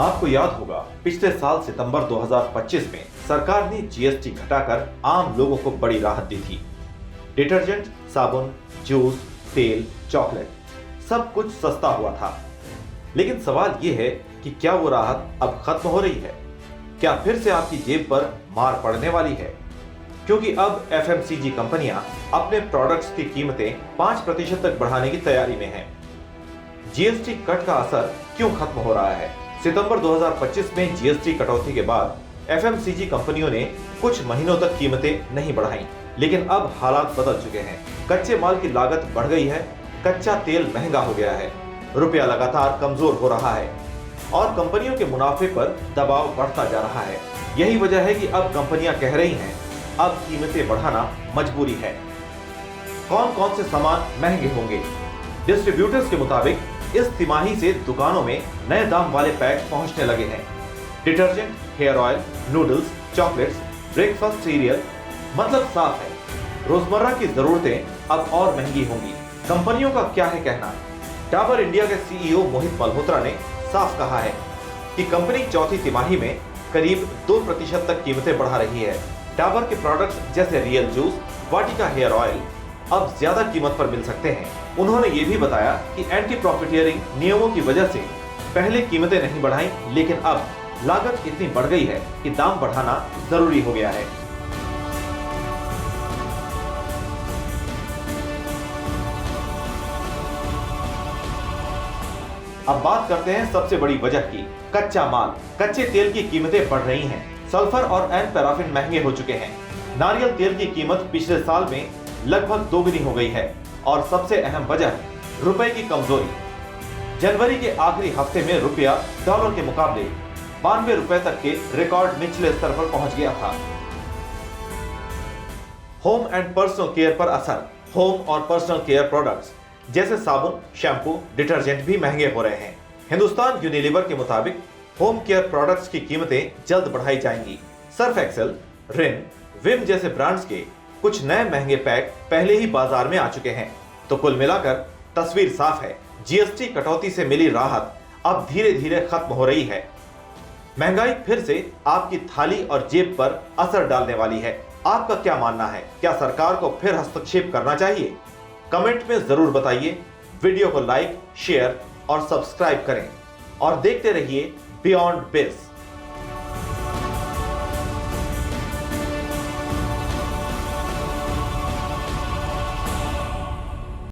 आपको याद होगा पिछले साल सितंबर 2025 में सरकार ने जीएसटी घटाकर आम लोगों को बड़ी राहत दी थी। डिटर्जेंट, साबुन, जूस, तेल, चॉकलेट सब कुछ सस्ता हुआ था। लेकिन सवाल यह है कि क्या वो राहत अब खत्म हो रही है? क्या फिर से आपकी जेब पर मार पड़ने वाली है? क्योंकि अब एफएमसीजी कंपनियां अपने प्रोडक्ट्स की कीमतें 5% तक बढ़ाने की तैयारी में हैं। जीएसटी कट का असर क्यों खत्म हो रहा है? सितंबर 2025 में जीएसटी कटौती के बाद एफएमसीजी कंपनियों ने कुछ महीनों तक कीमतें नहीं बढ़ाई, लेकिन अब हालात बदल चुके हैं। कच्चे माल की लागत बढ़ गई है, कच्चा तेल महंगा हो गया है, रुपया लगातार कमजोर हो रहा है और कंपनियों के मुनाफे पर दबाव बढ़ता जा रहा है। यही वजह है कि अब कंपनियां कह रही हैं, अब कीमतें बढ़ाना मजबूरी है। कौन कौन से सामान महंगे होंगे? डिस्ट्रीब्यूटर्स के मुताबिक इस तिमाही से दुकानों में नए दाम वाले पैक पहुंचने लगे हैं। Detergent, hair oil, noodles, chocolates, breakfast cereal, मतलब साफ है, रोजमर्रा की जरूरतें अब और महंगी होंगी। कंपनियों का क्या है कहना? डाबर इंडिया के सीईओ मोहित मल्होत्रा ने साफ कहा है कि कंपनी चौथी तिमाही में करीब 2% तक कीमतें बढ़ा रही है। डाबर के प्रोडक्ट्स जैसे रियल जूस, वाटिका हेयर ऑयल अब ज्यादा कीमत पर मिल सकते हैं। उन्होंने ये भी बताया कि एंटी प्रॉफिटियरिंग नियमों की वजह से पहले कीमतें नहीं बढ़ाई, लेकिन अब लागत इतनी बढ़ गई है कि दाम बढ़ाना जरूरी हो गया है। अब बात करते हैं सबसे बड़ी वजह की, कच्चा माल। कच्चे तेल की कीमतें बढ़ रही हैं। सल्फर और एन पैराफिन महंगे हो चुके हैं। नारियल तेल की कीमत पिछले साल में लगभग दोगुनी हो गई है और सबसे अहम वजह रुपए की कमजोरी। जनवरी के आखिरी हफ्ते में रुपया डॉलर के मुकाबले 92 रुपए तक के रिकॉर्ड निचले स्तर पर पहुंच गया था। होम एंड पर्सनल केयर पर असर। होम और पर्सनल केयर प्रोडक्ट्स जैसे साबुन, शैम्पू, डिटर्जेंट भी महंगे हो रहे हैं। हिंदुस्तान यूनिलीवर के मुताबिक होम केयर प्रोडक्ट्स की कीमतें जल्द बढ़ाई जाएंगी। सर्फ एक्सेल, रिन, विम जैसे ब्रांड्स के कुछ नए महंगे पैक पहले ही बाजार में आ चुके हैं। तो कुल मिलाकर तस्वीर साफ है, जीएसटी कटौती से मिली राहत अब धीरे धीरे खत्म हो रही है। महंगाई फिर से आपकी थाली और जेब पर असर डालने वाली है। आपका क्या मानना है? क्या सरकार को फिर हस्तक्षेप करना चाहिए? कमेंट में जरूर बताइए। वीडियो को लाइक, शेयर और सब्सक्राइब करें और देखते रहिए बियॉन्ड बिज।